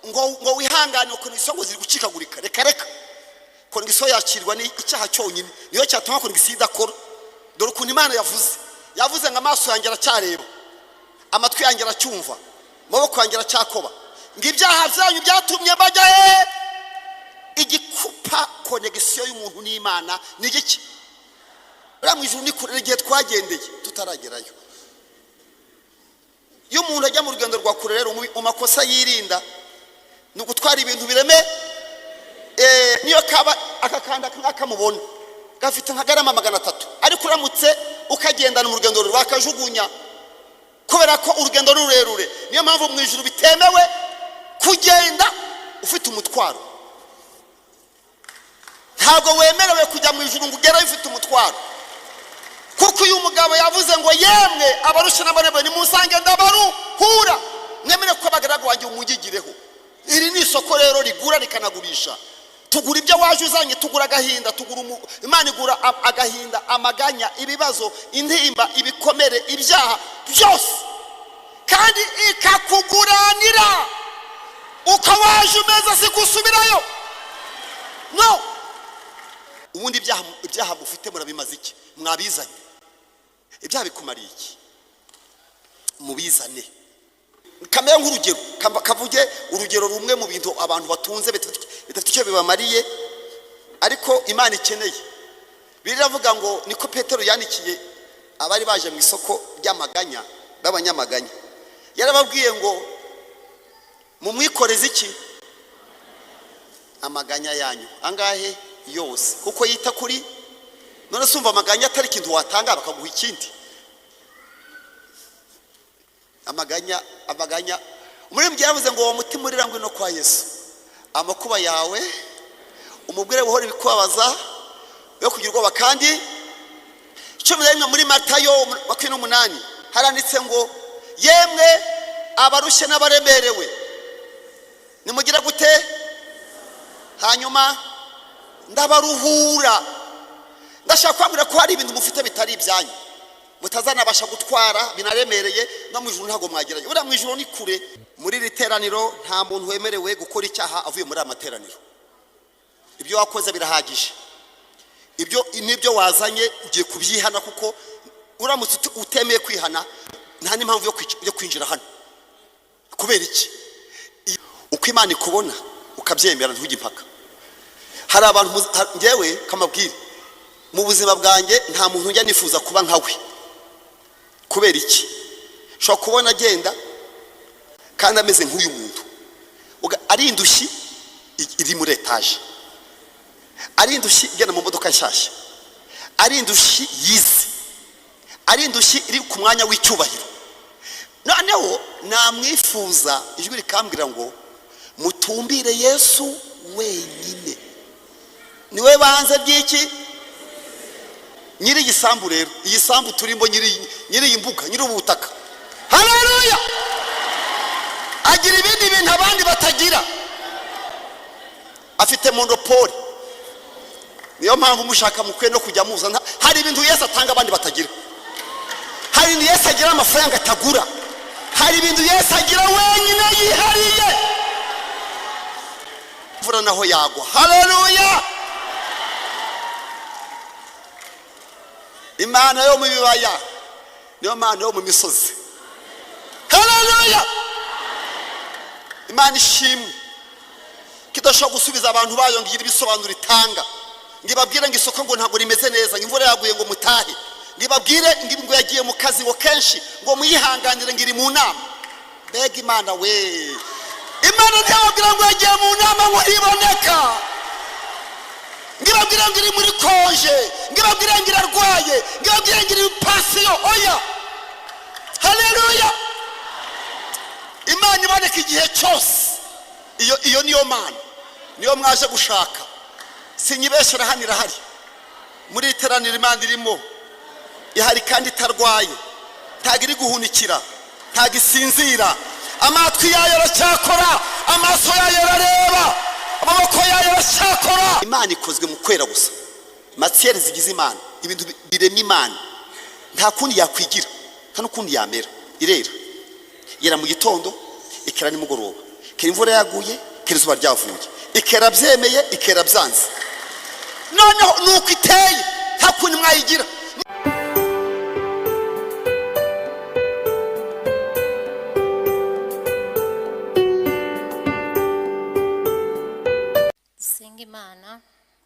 ngo wihangane ukuntu isongo ziri gucikagurika. Reka konga iso yakirwa ni icyaha cyonyine, niyo cyatuma konga isi idakora. Dore ukuntu Imana yavuze ngo amaso yanjye aracyareba, amatwi yanjye aracyumva, amaboko yanjye aracyakoba, ngo ibyaha byanyu byatumye bajya he. Igikupa konegisiyo y'umuntu n'Imana ni igiki? Ramwijuru ni kure igihe twagendeye tutaragerayo. Iyo umuntu ajya mu rugendo rwa kure rero mu makosa yirinda ni ugutwara ibintu bireme, niyo kaba akakanda akamubona gafite nka garama 300, ariko uramutse ukagendana mu rugendo rwakajugunya kubera ko urugendo rurerure. Niyo mpamvu mu ijuru bitemewe kugenda ufite umutwaro. Ntabwo wemerewe kujya mu ijuru ngo ugere ufite umutwaro, kuko uyu mugabo yavuze ngo yemwe abarusha n'abarebe nimusange ndabaruhura, mwemere ko abagaragu wanjye umugigireho. Iri ni isoko rero rigura rikanagurisha. Tugura ibyo waje uzanye, tugura agahinda, Imana igura agahinda, amaganya, ibibazo, intimba, ibikomere, ibyaha byose, kandi ikakuguranira uko waje umeze si gusubirayo. No, ubundi ibyaha mufite murabimaze iki? Mwabizanye. Ibyaha bikumariye iki? Mubizane. Kamera nk'urugero, kavuge urugero rumwe mu bintu abantu batunze bitafite icyo bibamariye ariko Imana ikeneye. Biravuga ngo niko Petero yandikiye abari baje mu isoko ry'amaganya b'abanyamaganya, yarababwiye ngo mumwikoreze iki? Amaganya yanyu angahe yose, kuko yita kuri. None sumva amaganya atari ikintu watanga bakaguha ikindi. Amaganya umuririmbyi yavuze ngo uwo mutima urira ngwino kwa Yesu, amakuba yawe umubwire buhora ibikubabaza yo kugira ubwoba. Kandi 11 muri Matayo 28 haranditse ngo yemwe abarushye n'abaremerewe nimugira gute? Hanyuma ndabaruhura. Ndashaka kwambira ko hari ibintu mufite bitari ibyanyu mutazanabasha gutwara binaremereye, no mu ijuru ntago mwagerayo. Ura mu ijuru ni kure. Muri riteraniro nta muntu wemerewe gukora icyaha avuye muri amateraniro. Ibyo wakoze birahagije. Ibyo nibyo wazanye ugiye kubyihana, kuko uramutse utemeye kwihana nta n'impamvu yo kwinjira hano. Kubera iki? Uko Imana ikubona ukabyemera ntujye impaka. Hari abantu ngewe kamabwire mu buzima bwanjye nta muntu njya nifuza kuba nkawe. Kubera iki? Shaka kubona agenda kandi ameze nk'uyu muntu, ari indushyi iri muri etaje, ari indushyi igenda mu modoka nshyashya, ari indushyi yize, ari indushyi iri ku mwanya w'icyubahiro. Noneho namwifuza ijwi rikambwira ngo mutumbire Yesu wenyine, niwe banze by'iki? Nyiri igisambu rero, iyi sambu turimo, nyiri imbuga, nyiri ubutaka. Haleluya! Agira ibindi bintu abandi batagira, afite monopoli. Niyo mpamvu mushaka mukwe no kujya muzana. Hari ibintu Yesu atanga abandi batagira. Hari ibintu Yesu agira amafaranga atagura. Hari ibintu Yesu agira wenyine yihariye. Mvura naho yagwa. Haleluya! Imana yo mu bibaya niyo Mana yo mu misozi. Haleluya! Imana ishimwe kidashobora gusubiza abantu bayo ngira ibisobanuro itanga. Ngibabwire ngo isoko ngo ntago rimeze neza, imvura yaguye ngo mutahe. Ngibabwire ngo yagiye mu kazi ngo kenshi ngo muyihanganire ngiri mu nama. Mbega Imana we! Imana ntiyababwira ngo yagiye mu nama ngo iboneka. Ngibabwire ngo iri muri konje, ngibabwire ngo irarwaye, ngibabwire ngo iri pasiyo. Oya! Haleluya! Imana iboneka igihe cyose. Iyo niyo Mana, niyo mwaje gushaka. Sinyibeshera hano irahari. Muri iteraniro Imana irimo ihari kandi itarwaye, ntagiri guhunikira, ntagisinzira. Amatwi yayo aracyakora, amaso yayo arareba, amaboko yayo aracyakora. Imana ikozwe mu kwera gusa. Matiere zigize Imana, ibintu biremye Imana, nta kundi yakwigira, nta n'ukundi yamera. Irera yera mu gitondo, ikera nimugoroba, kera imvura yaguye, kera izuba ryavuye, ikera byemeye, ikera byanze. Noneho nuko iteye, nta kundi mwayigira. Imana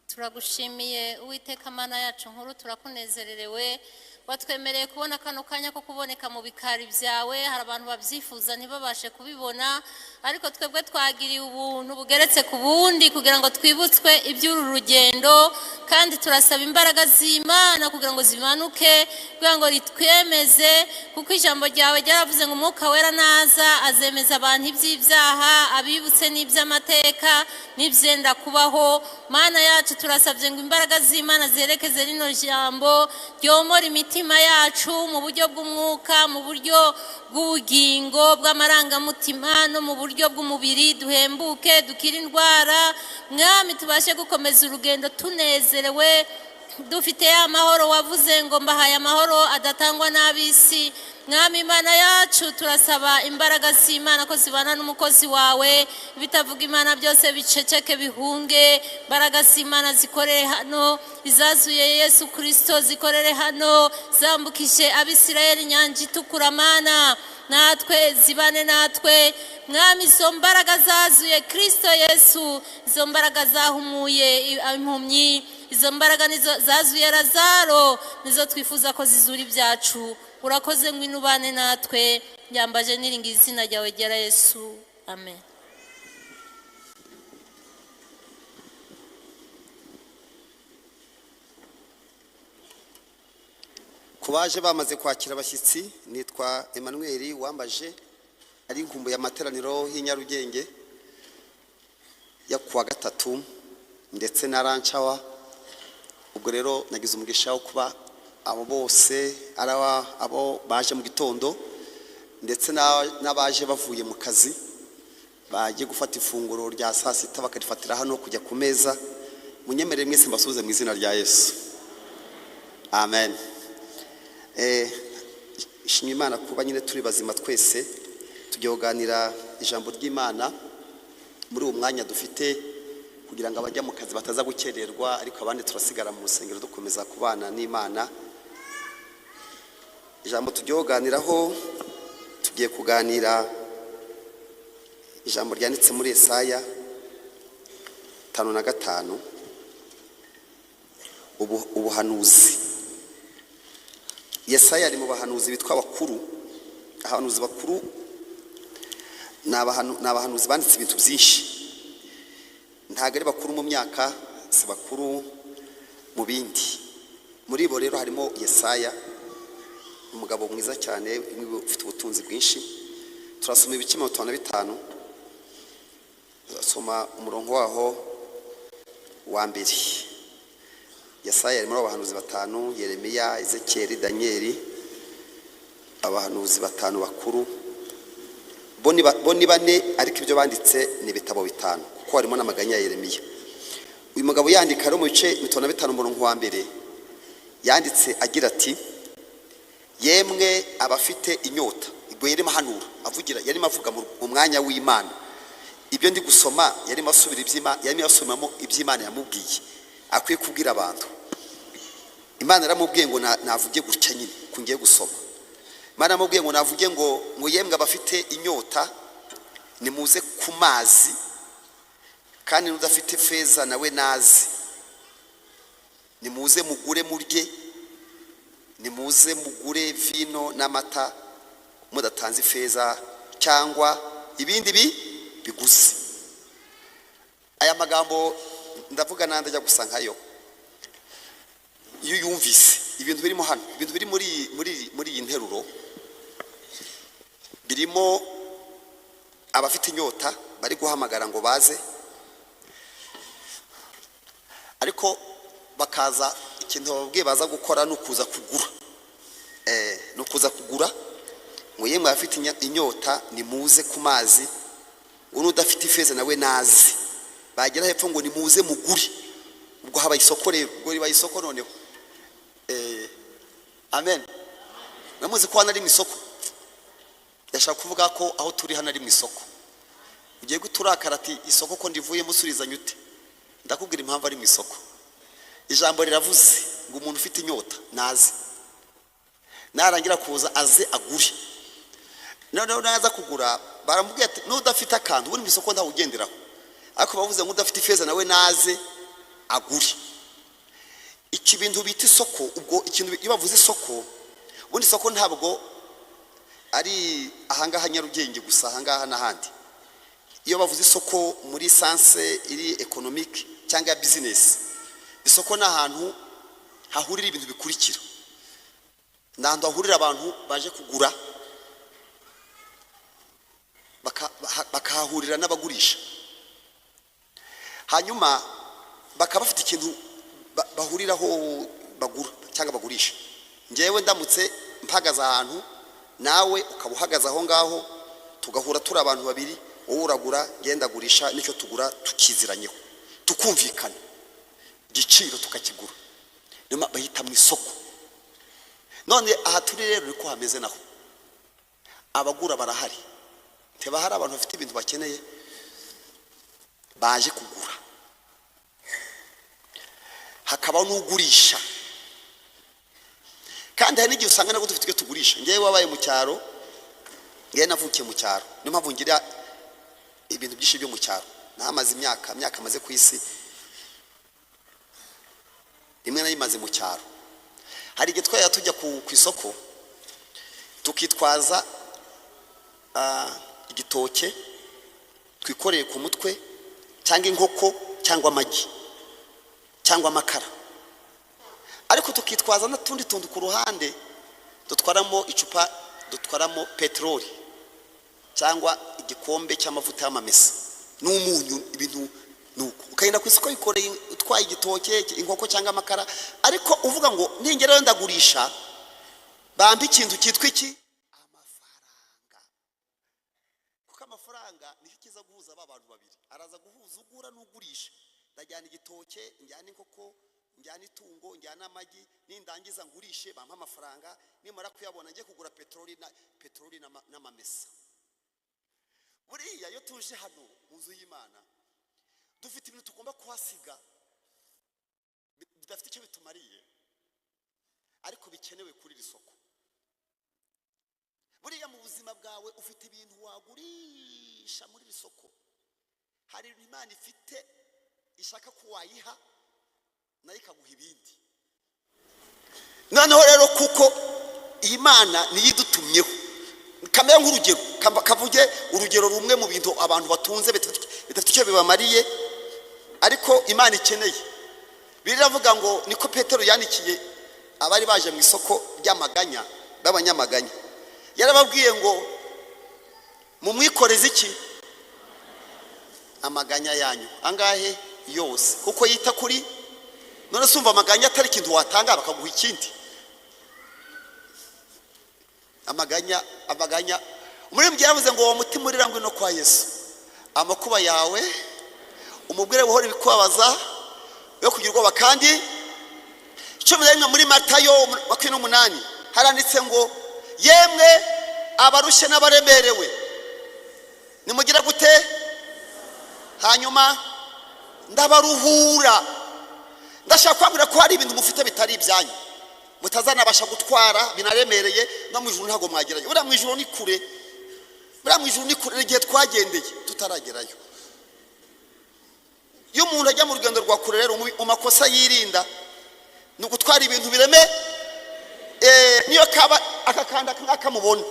turagushimiye Uwiteka Mana yacu nkuru, turakunezererewe watwemereye kubona kano kanya ko kuboneka mu bikari byawe. Hari abantu babyifuza ntibabashe kubibona, ariko twebwe twagiriye ubuntu bugeretse ku bundi kugira ngo twibutswe iby'uru rugendo, kandi turasaba imbaraga z'Imana kugira ngo zimanuke, kugira ngo ritwemeze, kuko ijambo ryawe ryaravuze ngo Umwuka Wera naza azemeza abantu iby'ibyaha, abibutse n'iby'amateka n'ibyenda kubaho. Mana yacu turasabye ngo imbaraga z'Imana zerekeze rino jambo, ryomora imitima yacu mu buryo bw'umwuka, mu buryo bw'ubugingo bw'amarangamutima no mu buryo bw'umubiri, duhembuke dukira indwara. Mwami tubashe gukomeza urugendo tunezerewe, dufite amahoro wavuze ngo mbahaye amahoro adatangwa n'ab'isi. Mwami Imana yacu turasaba imbaraga z'Imana ko zibana n'umukozi wawe, bitavuga Imana byose biceceke bihunge. Imbaraga z'Imana zikorere hano, izazuye Yesu Kristo zikorere hano, zambukije Abisirayeli inyanja itukura. Mana natwe zibane natwe Mwami, izo mbaraga zazuye Kristo Yesu, izo mbaraga zahumuye impumyi, izo mbaraga nizo zazuye Lazaro, nizo twifuza ko zizura ibyacu. Urakoze ngwino ubane natwe, yambaje niringiza izina ryawe ryera Yesu, amen. Kubaje bamaze kwakira abashyitsi, nitwa Emmanuel Wambaje, ari nkumbuye amateraniro y'Inyarugenge ya kuwa gatatu ndetse na Ranchawa. Ubwo rero nagize umugisha wo kuba abo bose abo baje mu gitondo ndetse n'abaje bavuye mu kazi bagiye gufata ifunguro rya saa sita bakarifatira hano kujya ku meza. Munyemerere mwese mbasubize mu izina rya Yesu, amen. Ishimye Imana kuba nyine turi bazima twese tugiye kuganira ijambo ry'Imana muri uwo mwanya dufite, kugira ngo abajya mu kazi bataza gukererwa, ariko abandi turasigara mu rusengero dukomeza kubana n'Imana. Ijambo tugiye kuganiraho, tugiye kuganira ijambo ryanditse muri Yesaya 5:5, ubuhanuzi. Yesaya ari mu bahanuzi bitwa bakuru. Abahanuzi bakuru ni abahanuzi banditse ibintu byinshi, ntabwo ari bakuru mu myaka, si bakuru mu bindi. Muri bo rero harimo Yesaya, umugabo mwiza cyane ufite ubutunzi bwinshi. Turasoma ibice 5:5, turasoma umurongo waho wa mbere. Yesaya ari muri abahanuzi 5, Yeremiya, Ezekieli, Danieli, abahanuzi 5 bakuru. Bo ni bane, ariko ibyo banditse ni ibitabo 5, kuko harimo n'amaganya ya Yeremiya. Uyu mugabo yandika rero mu bice 5:5 umurongo wa mbere yanditse agira ati, yemwe abafite inyota. Ubwo yarimo ahanura, yarimo avuga mu mwanya w'Imana. Ibyo ndi gusoma yarimo asubira iby'Imana, yarimo asomamo iby'Imana yamubwiye akwiye kubwira abantu. Imana yaramubwiye ngo navuge gutya nyine kungiye gusoma. Imana yaramubwiye ngo navuge ngo yemwe abafite inyota nimuze ku mazi, kandi n'udafite feza nawe nazi. Nimuze mugure murye, nimuze mugure vino n'amata mudatanze feza cyangwa ibindi biguzi. Aya magambo ndavuga nande ajya gusa nkayo. Iyo yumvise ibintu birimo hano, ibintu biri muri iyi nteruro, birimo abafite inyota bari guhamagara ngo baze, ariko bakaza ikintu babwiye baza gukora nukuza kugura. Nukuza kugura ngo yemwe abafite inyota nimuze ku mazi, unudafite ifeza nawe nazi. Bagera hepfo ngo nimuze muguri. Ubwo haba isoko rero, ubwo riba isoko noneho. Amen. Namuze ko hano ari mu isoko. Yashaka kuvuga ko aho turi hano ari mu isoko. ugiye guturakara ati isoko ko ndivuye musurizanye ute, ndakubwira impamvu ari mu isoko. Ijambo riravuze ngo umuntu ufite inyota naze, narangira kuza aze agure. Noneho naza kugura baramubwira ati n'udafite akantu uri mu isoko nta ugenderaho, ariko bavuze ngo udafite ifeza nawe naze agure. Iki bintu bita isoko, ubwo ikintu iyo bavuze isoko, ubundi isoko ntabwo ari ahangaha Nyarugenge gusa, ahangaha n'ahandi. Iyo bavuze isoko muri sanse iri economic cyangwa business, isoko ni ahantu hahurira ibintu bikurikira. N'ahantu hahurira abantu baje kugura, bakahahurira n'abagurisha, hanyuma bakaba bafite ikintu bahuriraho bagura cyangwa bagurisha. Ngewe ndamutse mpagaze ahantu, nawe ukaba uhagaze aho ngaho, tugahura turi abantu babiri, wowe uragura ngenda gurisha, nicyo tugura tukiziranyeho, tukumvikana igiciro tukakigura, nyuma bahita mu isoko. None aha turi rero niko hameze naho, abagura barahari, teba hari abantu bafite ibintu bakeneye baje kugura, hakaba n'ugurisha. Kandi hari n'igihe usanga nabwo dufite tugurisha. Ngewe wabaye mu cyaro, ngewe navukiye mu cyaro, niyo mpamvu ngira ibintu byinshi byo mu cyaro. Nahamaze imyaka amaze ku isi, rimwe nayimaze mu cyaro. Hari igihe twaya tujya ku isoko tukitwaza igitoke twikoreye ku mutwe, cyangwa inkoko, cyangwa amagi, cyangwa amakara, ariko tukitwaza n'utundi tuntu ku ruhande dutwaramo icupa, dutwaramo peteroli cyangwa igikombe cy'amavuta y'amamesa n'umunyu, ibintu nuko ukagenda ku isoko yikoreye utwaye igitoke, inkoko cyangwa amakara, ariko uvuga ngo ningerayo ndagurisha, bampa ikintu cyitwa iki? Amafaranga. Kuko amafaranga nicyo kiza guhuza aba bantu babiri, araza guhuza ugura n'ugurisha. Ndajyana igitoke, njyana inkoko, njyana itungo, njyana amagi, nindangiza ngurishe bampa amafaranga, nimara kuyabona njye kugura peteroli n'amamesa. Buriya iyo tuje hano mu nzu y'Imana, dufite ibintu tugomba kuhasiga bidafite icyo bitumariye, ariko bikenewe kuri iri soko. Buriya mu buzima bwawe ufite ibintu wagurisha muri iri soko. Hari Imana ifite ishaka ko wayiha, nayo ikaguha ibindi. Noneho rero kuko iyi Mana niyo idutumyeho, kamera nk'urugero, kavuge urugero rumwe mu bintu abantu batunze bidafite icyo bibamariye, ariko Imana ikeneye. Biravuga ngo niko Petero yandikiye abari baje mu isoko ry'amaganya b'abanyamaganya, yarababwiye ngo mumwikoreze iki? Amaganya yanyu angahe yose, kuko yita kuri. None sumva amaganya atari ikintu watanga bakaguha ikindi. Amaganya umuririmbyi yaravuze ngo uwo mutima urira ngwino kwa Yesu, amakuba yawe umubwire buhora ibikubabaza yo kugira ubwoba. Kandi 11 muri Matayo 28 haranditse ngo yemwe abarushye n'abaremerewe nimugira gute? Hanyuma ndabaruhura. Ndashaka kwambira ko hari ibintu mufite bitari ibyanyu, mutazanabasha gutwara, binaremereye, no mu ijuru ntago mwagerayo. Buriya mu ijuru ni kure, igihe twagendeye tutaragerayo. Iyo umuntu ajya mu rugendo rwa kure rero, mu makosa yirinda ni ugutwara ibintu bireme. Niyo kaba akakanda akamubona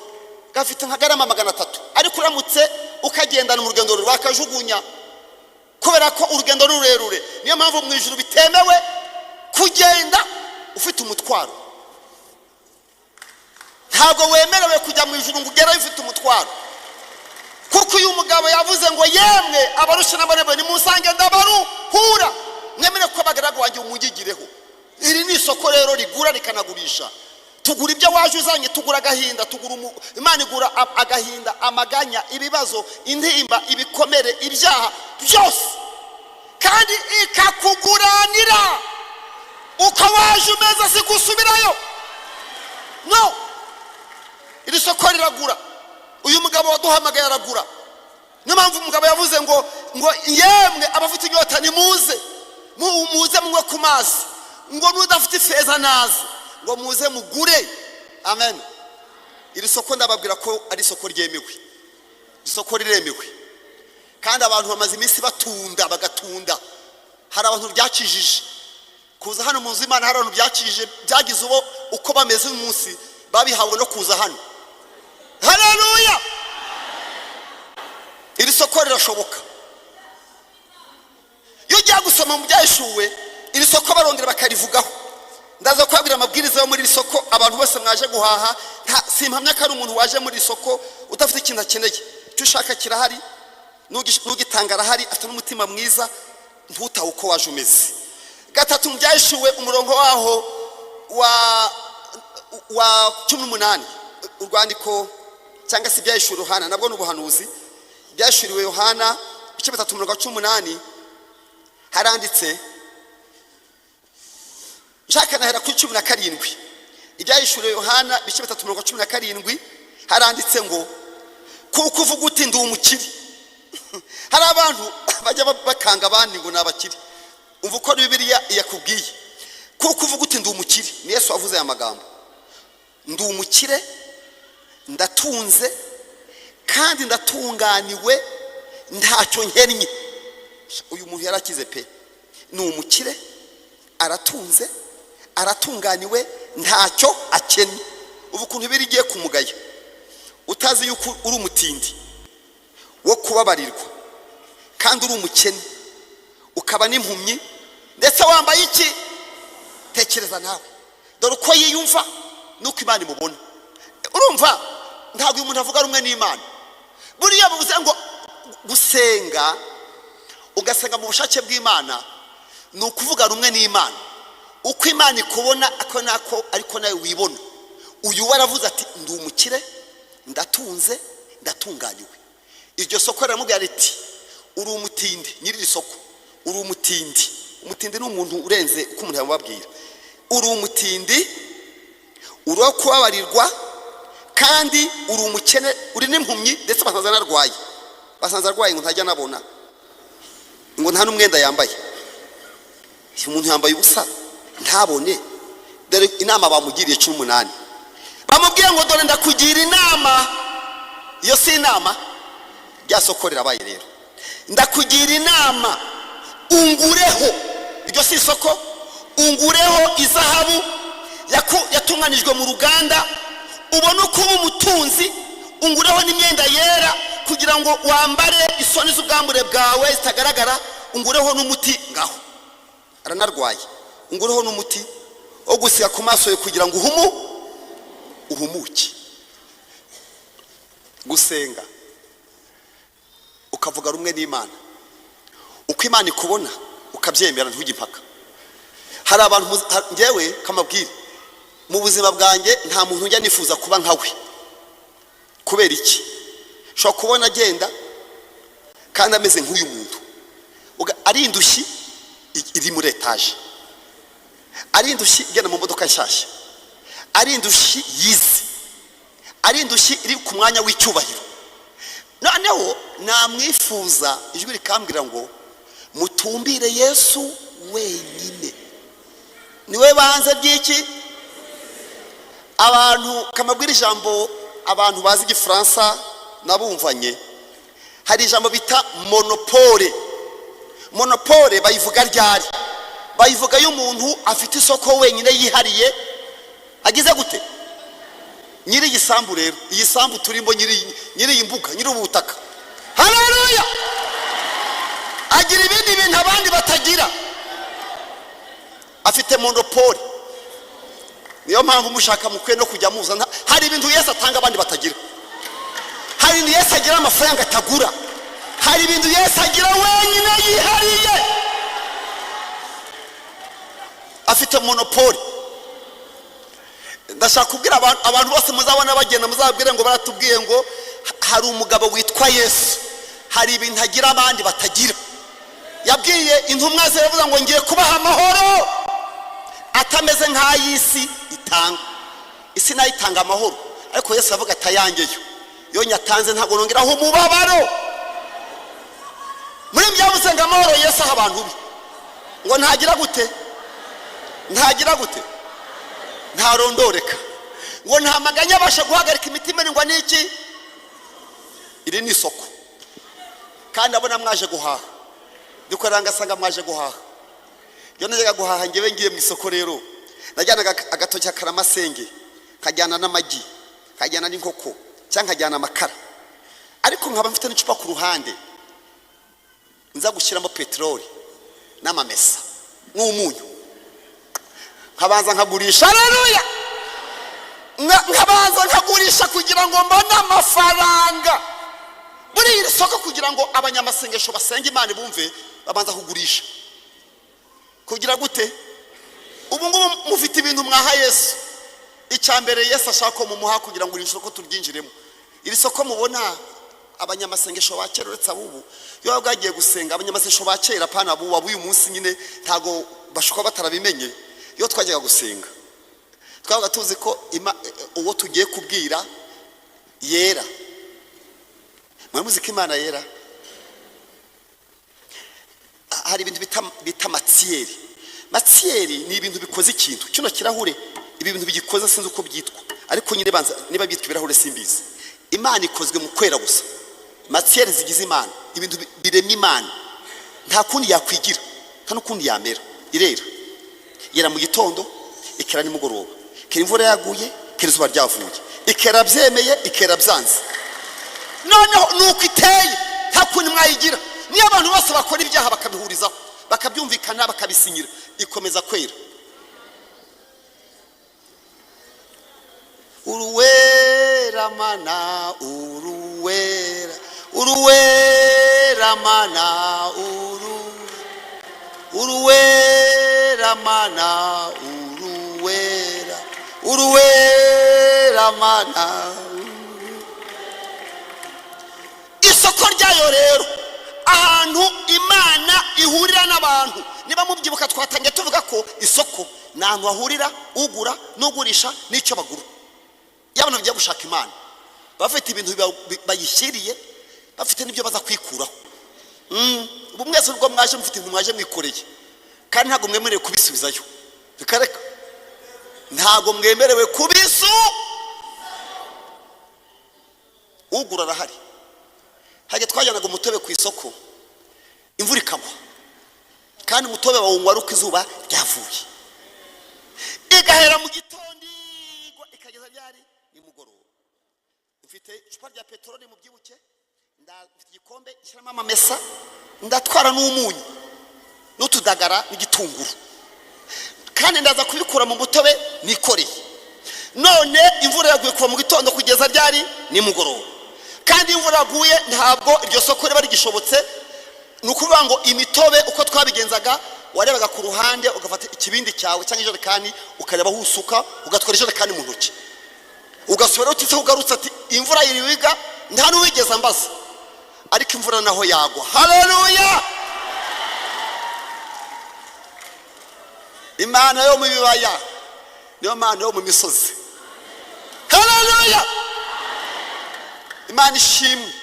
gafite nka garama 300, ariko uramutse ukagendana mu rugendo rwakajugunya, kubera ko urugendo rurerure. Niyo mpamvu mu ijuru bitemewe kugenda ufite umutwaro. Ntabwo wemerewe kujya mu ijuru ngo ugerayo ufite umutwaro, kuko uyu mugabo yavuze ngo yemwe abarushye n'abaremerewe nimusange ndabaruhura, mwemere ko abagaragu wanjye umugigireho. Iri ni isoko rero rigura rikanagurisha. Tugura ibyo waje uzanye, tugura agahinda, tugura Imana igura agahinda, amaganya, ibibazo, intimba, ibikomere, ibyaha byose, kandi ikakuguranira uko waje umeze si gusubirayo. No, iri soko riragura. Uyu mugabo waduhamagaye aragura. niyo mpamvu umugabo yavuze ngo yemwe abafite inyota nimuze muze munywe ku mazi, ngo n'udafite ifeza naze, ngo muze mugure. Amen. Iri soko ndababwira ko ari isoko ryemewe, isoko riremewe, kandi abantu bamaze iminsi bagatunda. Hari abantu byakijije kuza hano mu nzu y'Imana, hari abantu byakijije byagize uko bameze umunsi babihawe no kuza hano. Haleluya. Iri soko rirashoboka. Iyo ugiye gusoma mu Byahishuwe, iri soko barongera bakarivugaho. Ndaza kwabwira amabwiriza yo muri iri soko abantu bose mwaje guhaha. Simpamya ko ari umuntu waje muri iri soko udafite ikintu akeneye. Icyo ushaka kirahari, n'ugitanga arahari, afite n'umutima mwiza, ntutahe uko waje umeze. Gatatu mu Byahishuwe umurongo waho wa 18, urwandiko cyangwa se Ibyahishuwe Yohana, nabwo n'ubuhanuzi. Byashuriwe Yohana ibice 3:18 haranditse, nshaka nahera ku 17. Ibyashuriwe Yohana ibice 3:17 haranditse ngo kuko uvuga uti ndi umukire. Hari abantu bajya bakanga abandi ngo nabakire. Umva uko Bibiliya yakubwiye. Kuko uvuga uti ndi umukire, ni Yesu wavuze aya magambo. Ndi umukire, ndatunze kandi ndatunganiwe, ntacyo nkennye. Uyu muntu yarakize pe. Ni umukire, aratunze, aratunganiwe, ntacyo akennye. Ubu kuntu biri giye kumugaya, utazi yuko uri umutindi wo kubabarirwa, kandi uri umukene, ukaba n'impumyi, ndetse wambaye iki? Tekereza nawe dore uko yiyumva nuko Imana imubona. Urumva ntabwo uyu muntu avuga rumwe n'Imana. Buriya bivuze ngo gusenga, ugasenga mu bushake bw'Imana, ni ukuvuga rumwe n'Imana. Uko Imana ikubona ako nako ariko nawe wibona. Uyu waravuze ati ndi umukire, ndatunze, ndatunganiwe. Iryo soko riramubwira riti uri umutindi. Nyiri soko uri umutindi. Umutindi ni umuntu urenze uko umuntu yamubabwira. Uri umutindi, uri wo kubabarirwa, kandi uri umukene, uri n'impumyi, ndetse basanze narwaye. Basanze arwaye ngo ntajya nabona, ngo nta n'umwenda yambaye. Umuntu yambaye ubusa ntabone. Dore inama bamugiriye 18. Bamubwiye ngo dore ndakugira inama. Iyo si inama, rya soko rirabaye rero. Ndakugira inama, ungureho. Iryo si isoko. Ungureho izahabu yatunganijwe mu ruganda, ubona uko uba umutunzi. Ungureho n'imyenda yera kugira ngo wambare isoni z'ubwambure bwawe zitagaragara. Ungureho n'umuti ngaho aranarwaye. Ungureho n'umuti wo gusiga ku maso ye kugira ngo uhumuke. Gusenga ukavuga rumwe n'Imana, uko Imana ikubona ukabyemera, ntujye impaka. Hari abantu ngewe kamabwire mu buzima bwanjye, nta muntu njya nifuza kuba nkawe. Kubera iki? Shobora kubona agenda kandi ameze nk'uyu muntu, ari indushyi iri muri etaje, ari indushyi igenda mu modoka nshyashya, ari indushyi yize, ari indushyi iri ku mwanya w'icyubahiro. Noneho namwifuza, ijwi rikambwira ngo mutumbire Yesu wenyine, niwe banze by'iki. Abantu kamabwira ijambo, abantu bazi Igifaransa nabumvanye, hari ijambo bita monopole. Monopole bayivuga ryari? Bayivuga y'umuntu afite isoko wenyine yihariye, agize gute? Nyiri igisambu rero, iyi sambu turimo, nyiri imbuga, nyiri ubutaka. Haleluya. Agira ibindi bintu abandi batagira, afite monopole. Niyo mpamvu mushaka mukwiye no kujya muzana. Hari ibintu Yesu atanga abandi batagira. Hari ibintu Yesu agira amafaranga atagura. Hari ibintu Yesu agira wenyine yihariye, afite monopole. Ndashaka kubwira abantu bose muzabona bagenda, muzabwire ngo baratubwiye ngo hari umugabo witwa Yesu, hari ibintu agira abandi batagira. Yabwiye intumwa ze yavuze ngo ngiye kubaha amahoro atameze nk'ay'isi itanga. Isi nayo itanga amahoro, ariko Yesu avuga atayangeyo. Yo nyatanze ntabwo nongeraho umubabaro. yavuze ngo amahoro Yesu aha abantu be ngo ntagira gute ntarondoreka ngo nta maganya abasha guhagarika imitima ngo niki. Iri ni isoko kandi abona mwaje guhaha dukoranga asanga mwaje guhaha. Iyo najyaga guhaha ngewe ngiye mu isoko rero najyanaga agatoki karamasenge kajyana n'amagi kajyana n'inkoko cyangwa kajyana amakara, ariko nkaba mfite n'icupa ku ruhande nza gushyiramo peteroli n'amamesa n'umunyu nkabanza nkagurisha. Haleluya! Nkabanza nkagurisha kugira ngo mbone amafaranga muri iri soko, kugira ngo abanyamasengesho basenga Imana bumve babanza kugurisha. Kugira gute? Ubu ngubu mufite ibintu mwaha Yesu. Icyambere Yesu ashaka ko mumuha kugira ngo iri soko turyinjiremo. Iri soko mubona abanyamasengesho ba kera uretse abubu yo bwagiye gusenga, abanyamasengesho ba kera pana abubu abuyu munsi nyine ntago bashuka batarabimenye. Iyo twajyaga gusenga twabaga tuzi ko uwo tugiye kubwira yera. Mwamuzi ko Imana yera. Hari ibintu bita matiyeri. Matiyeri ni ibintu bikoze ikintu. Kino kirahure ibi bintu bigikoze sinzi uko byitwa, ariko nyine banza niba byitwa ibirahure simbizi. Imana ikozwe mu kwera gusa. Matiyeri zigize Imana, ibintu biremye Imana. Nta kundi yakwigira, nta n'ukundi yamera. Irera. Yera mu gitondo, ikera nimugoroba. Kera imvura yaguye, kera izuba ryavuye. Ikera byemeye, ikera byanze. Noneho nuko iteye, nta kundi mwayigira. Niyo abantu bose bakora ibyaha bakabihurizaho, bakabyumvikana bakabisinyira, ikomeza kwera. Uruwera mana, uruwera, uruwera mana, uruwera mana, uruwera, uruwera mana. Isoko ryayo rero ahantu Imana ihurira n'abantu. Niba mubyibuka twatangiye tuvuga ko isoko n'ahantu hahurira ugura n'ugurisha n'icyo bagura. Y'abantu bagiye gushaka Imana bafite ibintu bayishyiriye, bafite n'ibyo baza kwikuraho. Ubu mwese ubwo mwaje mufite ibintu mwaje mwikoreye kandi ntabwo mwemerewe kubisubizayo. Bikareka ntabwo mwemerewe ugura arahari. Hajye twajyanaga umutobe ku isoko, imvura ikagwa kandi umutobe bawunywa ruko izuba ryavuye, igahera mu gitondo ikageza ryari nimugoroba. Mfite icupa rya peteroli mu byibuke, ndafite igikombe ishyiramo amamesa, ndatwara n'umunyu n'utudagara n'igitunguru, kandi ndaza kubikura mu mutobe nikoreye. None imvura yaguye kuva mu gitondo kugeza ryari nimugoroba, kandi imvura yaguye ntabwo iryo soko riba rigishobotse. Nukuvuga ngo imitobe uko twabigenzaga, warebaga ku ruhande ugafata ikibindi cyawe cyangwa ijerekani ukareba aho usuka, ugatwara ijerekani mu ntoki, ugasubira utise ugarutse ati imvura yiriwiga, nta n'uwigeze ambaza, ariko imvura naho yagwa. Haleluya! Imana yo mu bibaya niyo Mana yo mu misozi. Haleluya! Imana ishimwe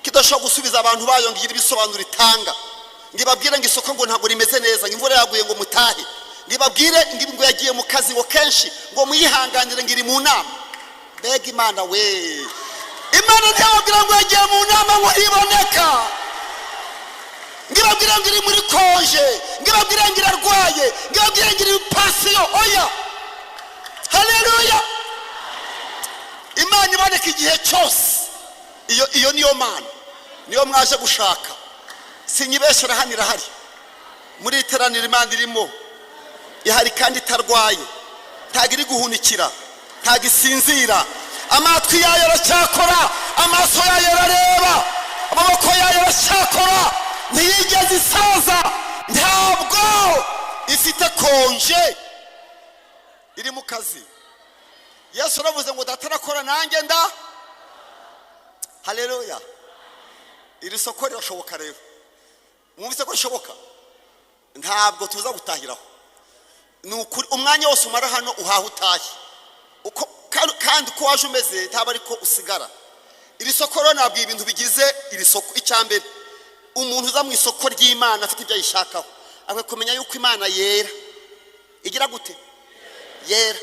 kidashobora gusubiza abantu bayo ngira ibisobanuro itanga. Ngibabwire ngo isoko ngo ntabwo rimeze neza, imvura yaguye ngo mutahe. Ngibabwire ngo yagiye mu kazi ngo kenshi ngo muyihanganire ngiri mu nama. Bega Imana we, Imana ntiyababwira ngo yagiye mu nama ngo iboneka. Ngibabwire ngo iri muri konje, ngibabwire ngo irarwaye, ngibabwire ngo iri pasiyo. Oya! Haleluya! Imana iboneka igihe cyose. Iyo niyo Mana, niyo mwaje gushaka. Sinyibeshera hano irahari. Muri iteraniro Imana irimo ihari kandi itarwaye, ntago iri guhunikira, ntago isinzira. Amatwi yayo aracyakora, amaso yayo arareba, amaboko yayo aracyakora, ntiyigeze isaza, ntabwo ifite konje, iri mu kazi. Yesu aravuze ngo datarakora nanjye nda. Haleluya! Iri soko rirashoboka rero. Mwumvise ko rishoboka? Ntabwo tuza gutahiraho. Nukuri umwanya wose umara hano uhaha utahe. Uko kandi ko waje umeze ntaba ariko usigara. Iri soko rero nabwiye ibintu bigize iri soko. Icyambere umuntu uza mu isoko ry'Imana afite ibyo ayishakaho akwiye kumenya yuko Imana yera. Igira gute? Yera.